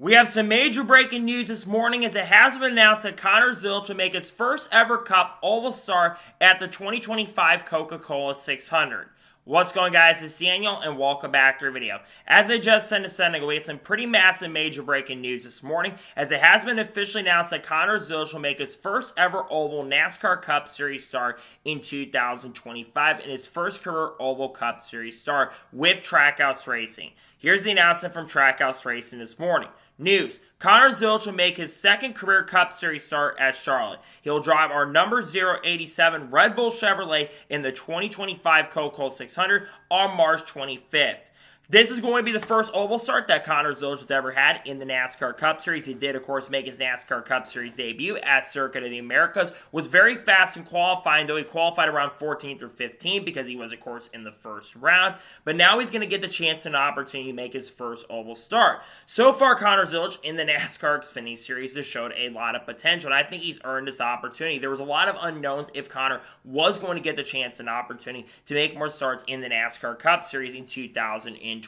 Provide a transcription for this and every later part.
We have some major breaking news this morning as it has been announced that Connor Zilisch will make his first ever Cup Oval Star at the 2025 Coca-Cola 600. What's going on, guys? It's Daniel and welcome back to our video. As I just said a second ago, we had some pretty massive major breaking news this morning as it has been officially announced that Connor Zilisch will make his first ever Oval NASCAR Cup Series start in 2025 and his first career Oval Cup Series start with Trackhouse Racing. Here's the announcement from Trackhouse Racing this morning. News: Connor Zilisch will make his second career Cup Series start at Charlotte. He'll drive our number 087 Red Bull Chevrolet in the 2025 Coca-Cola 600 on March 25th. This is going to be the first Oval start that Connor Zilisch has ever had in the NASCAR Cup Series. He did, of course, make his NASCAR Cup Series debut at Circuit of the Americas. Was very fast in qualifying, though he qualified around 14th or 15th because he was, of course, in the first round. But now he's going to get the chance and opportunity to make his first Oval start. So far, Connor Zilisch in the NASCAR Xfinity Series has showed a lot of potential, and I think he's earned this opportunity. There was a lot of unknowns if Connor was going to get the chance and opportunity to make more starts in the NASCAR Cup Series in 2025.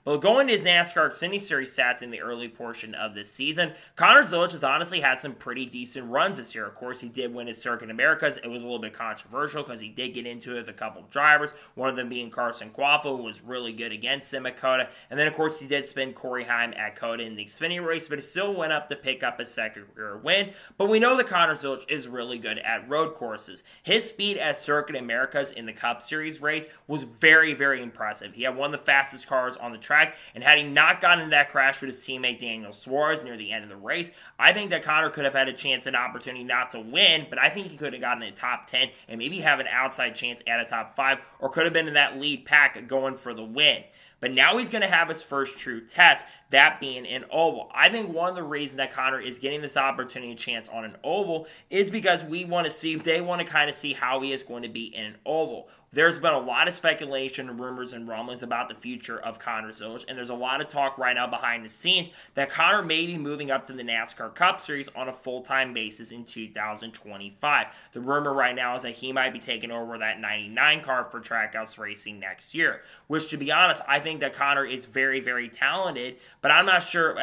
But going to his NASCAR Xfinity Series stats in the early portion of this season, Connor Zilisch has honestly had some pretty decent runs this year. Of course, he did win his Circuit of Americas. It was a little bit controversial because he did get into it with a couple of drivers, one of them being Carson Quaffle, who was really good against him at COTA. And then, of course, he did spin Corey Heim at COTA in the Xfinity race, but he still went up to pick up his second career win. But we know that Connor Zilisch is really good at road courses. His speed at Circuit of Americas in the Cup Series race was very, very impressive. He had one of the fastest cars on the track, and had he not gotten into that crash with his teammate Daniel Suarez near the end of the race, I think that Connor could have had a chance and opportunity not to win, but I think he could have gotten in the top 10 and maybe have an outside chance at a top 5, or could have been in that lead pack going for the win. But now he's going to have his first true test, that being an oval. I think one of the reasons that Connor is getting this opportunity and chance on an oval is because they want to kind of see how he is going to be in an oval. There's been a lot of speculation and rumors and rumblings about the future of Connor Zilisch, and there's a lot of talk right now behind the scenes that Connor may be moving up to the NASCAR Cup Series on a full-time basis in 2025. The rumor right now is that he might be taking over that 99 car for Trackhouse Racing next year, which, to be honest, I think that Connor is very, very talented, but I'm not sure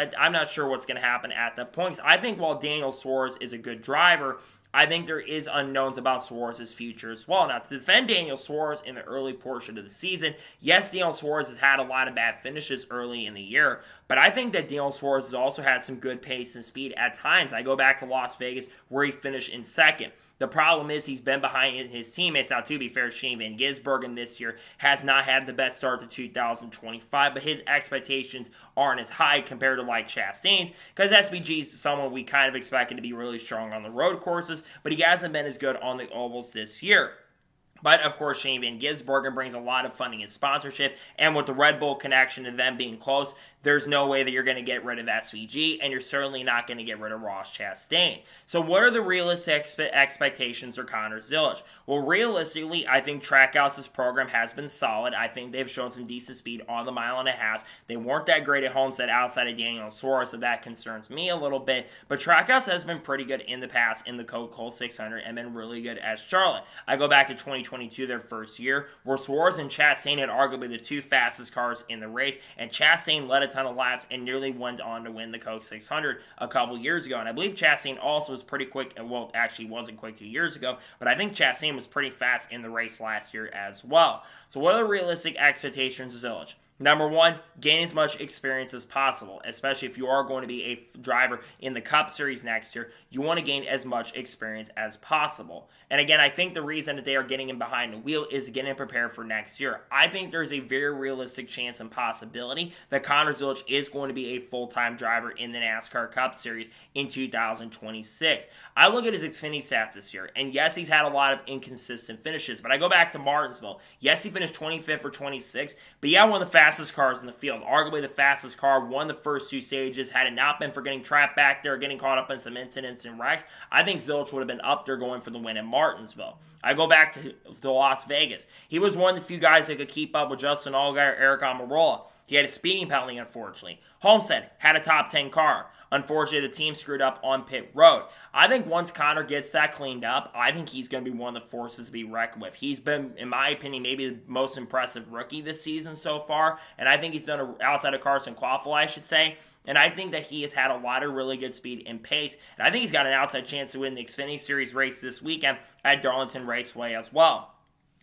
what's going to happen at that point. I think while Daniel Suarez is a good driver, I think there is unknowns about Suarez's future as well. Now, to defend Daniel Suarez in the early portion of the season, yes, Daniel Suarez has had a lot of bad finishes early in the year, but I think that Daniel Suarez has also had some good pace and speed at times. I go back to Las Vegas where he finished in second. The problem is he's been behind his teammates. Now, to be fair, Shane Van Gisbergen this year has not had the best start to 2025, but his expectations aren't as high compared to like Chastain's, because SVG is someone we kind of expected to be really strong on the road courses, but he hasn't been as good on the ovals this year. But, of course, Shane Van Gisbergen brings a lot of funding and sponsorship, and with the Red Bull connection and them being close, there's no way that you're going to get rid of SVG, and you're certainly not going to get rid of Ross Chastain. So what are the realistic expectations for Connor Zilisch? Well, realistically, I think Trackhouse's program has been solid. I think they've shown some decent speed on the mile and a half. They weren't that great at Homestead outside of Daniel Suarez, so that concerns me a little bit. But Trackhouse has been pretty good in the past in the Coca-Cola 600 and been really good at Charlotte. I go back to 2022, their first year, where Suarez and Chastain had arguably the two fastest cars in the race, and Chastain led a ton of laps and nearly went on to win the Coke 600 a couple years ago. And I believe Chastain also was pretty quick, well, actually wasn't quick 2 years ago, but I think Chastain was pretty fast in the race last year as well. So what are the realistic expectations of Zilisch? Number one, gain as much experience as possible, especially if you are going to be a driver in the Cup Series next year. You want to gain as much experience as possible. And again, I think the reason that they are getting him behind the wheel is getting prepared for next year. I think there's a very realistic chance and possibility that Connor Zilisch is going to be a full-time driver in the NASCAR Cup Series in 2026. I look at his Xfinity stats this year, and yes, he's had a lot of inconsistent finishes, but I go back to Martinsville. Yes, he finished 25th or 26th, but he had one of the fastest cars in the field, arguably the fastest car, won the first two stages. Had it not been for getting trapped back there, getting caught up in some incidents and wrecks, I think Zilisch would have been up there going for the win in Martinsville. I go back to Las Vegas. He was one of the few guys that could keep up with Justin Allgaier or Eric Almirola. He had a speeding penalty, unfortunately. Homestead had a top 10 car. Unfortunately, the team screwed up on pit road. I think once Connor gets that cleaned up, I think he's going to be one of the forces to be reckoned with. He's been, in my opinion, maybe the most impressive rookie this season so far, and I think he's done, outside of Carson Quaffle, I should say, And I think that he has had a lot of really good speed and pace. And I think he's got an outside chance to win the Xfinity Series race this weekend at Darlington Raceway as well.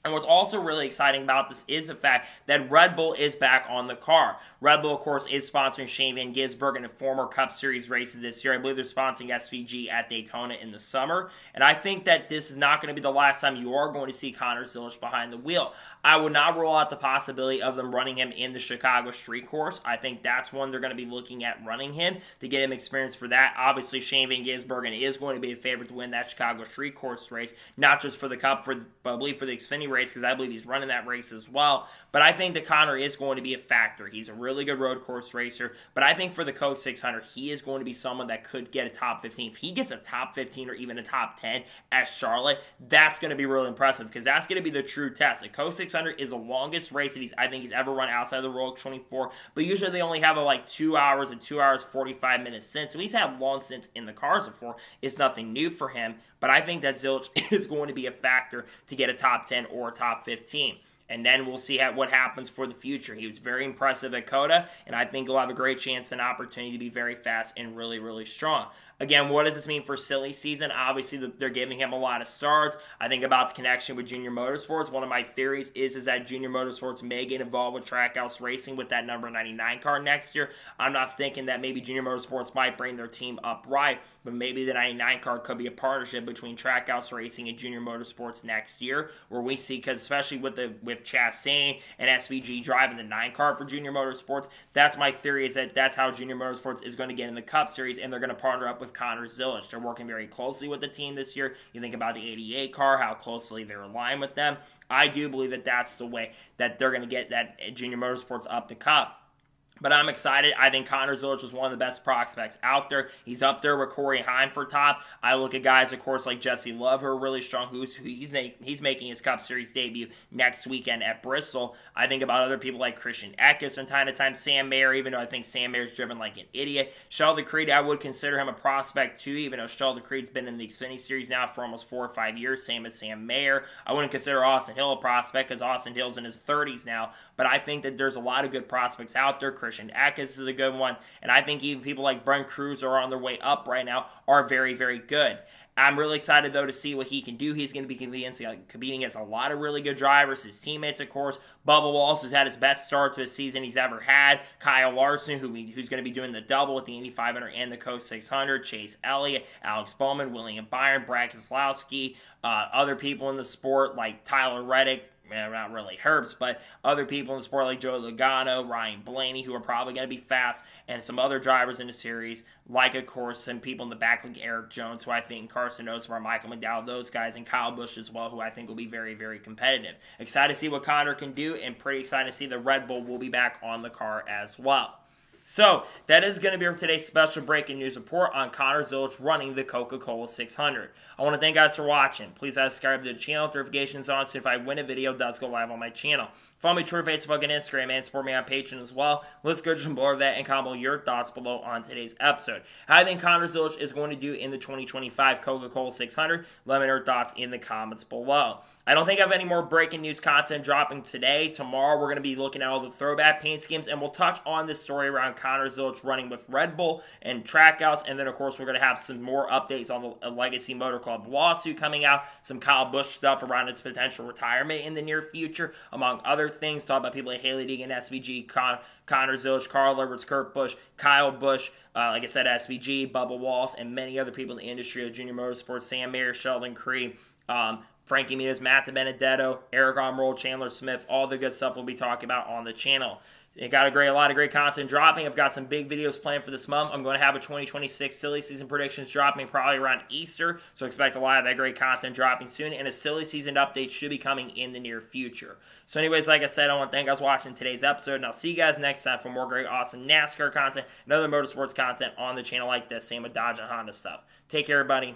And what's also really exciting about this is the fact that Red Bull is back on the car. Red Bull, of course, is sponsoring Shane Van Gisbergen in former Cup Series races this year. I believe they're sponsoring SVG at Daytona in the summer. And I think that this is not going to be the last time you are going to see Connor Zilisch behind the wheel. I would not rule out the possibility of them running him in the Chicago Street Course. I think that's one they're going to be looking at running him to get him experience for that. Obviously, Shane Van Gisbergen is going to be the favorite to win that Chicago Street Course race, not just for the Cup, but I believe for the Xfinity race, because I believe he's running that race as well. But I think that Connor is going to be a factor. He's a really good road course racer. But I think for the Coke 600, he is going to be someone that could get a top 15. If he gets a top 15 or even a top 10 at Charlotte, that's going to be really impressive, because that's going to be the true test. The Coke 600 is the longest race that I think he's ever run outside of the Royal 24. But usually they only have like 2 hours and 2 hours 45 minutes since. So he's had long stints in the cars before. It's nothing new for him. But I think that Zilisch is going to be a factor to get a top 10 or a top 15. And then we'll see what happens for the future. He was very impressive at COTA, and I think he'll have a great chance and opportunity to be very fast and really, really strong. Again, what does this mean for silly season? Obviously, they're giving him a lot of starts. I think about the connection with Junior Motorsports. One of my theories is that Junior Motorsports may get involved with Trackhouse Racing with that number 99 car next year. I'm not thinking that maybe Junior Motorsports might bring their team up right, but maybe the 99 car could be a partnership between Trackhouse Racing and Junior Motorsports next year, where we see, because especially with Chastain and SVG driving the 9 car for Junior Motorsports, that's my theory, is that that's how Junior Motorsports is going to get in the Cup Series, and they're going to partner up with Connor Zilisch. They're working very closely with the team this year. You think about the 88 car, how closely they're aligned with them. I do believe that that's the way that they're going to get that Junior Motorsports up the Cup. But I'm excited. I think Connor Zilisch was one of the best prospects out there. He's up there with Corey Heim for top. I look at guys, of course, like Jesse Love, who are really strong. He's making his Cup Series debut next weekend at Bristol. I think about other people like Christian Eckes from time to time. Sam Mayer, even though I think Sam Mayer's driven like an idiot. Sheldon Creed, I would consider him a prospect too, even though Sheldon Creed's been in the Xfinity Series now for almost 4 or 5 years, same as Sam Mayer. I wouldn't consider Austin Hill a prospect, because Austin Hill's in his 30s now. But I think that there's a lot of good prospects out there. Christian Eckes is a good one. And I think even people like Brent Cruz, who are on their way up right now, are very, very good. I'm really excited, though, to see what he can do. He's going to be competing against a lot of really good drivers. His teammates, of course. Bubba Wallace, who's had his best start to a season he's ever had. Kyle Larson, who's going to be doing the double with the Indy 500 and the Coast 600. Chase Elliott, Alex Bowman, William Byron, Brad Keselowski. Other people in the sport like Tyler Reddick. Not really Herbst, but other people in the sport like Joe Logano, Ryan Blaney, who are probably going to be fast, and some other drivers in the series, like, of course, some people in the back like Eric Jones, who I think Carson Osmer, Michael McDowell, those guys, and Kyle Busch as well, who I think will be very, very competitive. Excited to see what Connor can do, and pretty excited to see the Red Bull will be back on the car as well. So, that is going to be for today's special breaking news report on Connor Zilisch running the Coca-Cola 600. I want to thank you guys for watching. Please subscribe to the channel, notifications on, so if I win a video, it does go live on my channel. Follow me on Twitter, Facebook, and Instagram, and support me on Patreon as well. Let's go just below that and comment your thoughts below on today's episode. How I think Connor Zilisch is going to do in the 2025 Coca-Cola 600. Let me know your thoughts in the comments below. I don't think I have any more breaking news content dropping today. Tomorrow, we're going to be looking at all the throwback paint schemes, and we'll touch on this story around Connor Zilisch running with Red Bull and Trackhouse, and then, of course, we're going to have some more updates on the Legacy Motor Club lawsuit coming out, some Kyle Busch stuff around his potential retirement in the near future, among other things. Talk about people like Haley Deegan, SVG, Connor Zilisch, Carl Edwards, Kurt Busch, Kyle Busch, like I said, SVG, Bubba Wallace, and many other people in the industry of Junior Motorsports, Sam Mayer, Sheldon Creed, Frankie Muniz, Matt DiBenedetto, Eric Almirola, Chandler Smith, all the good stuff we'll be talking about on the channel. It got a lot of great content dropping. I've got some big videos planned for this month. I'm going to have a 2026 silly season predictions dropping probably around Easter, so expect a lot of that great content dropping soon, and a silly season update should be coming in the near future. So anyways, like I said, I want to thank you guys for watching today's episode, and I'll see you guys next time for more great, awesome NASCAR content and other motorsports content on the channel like this. Same with Dodge and Honda stuff. Take care, everybody.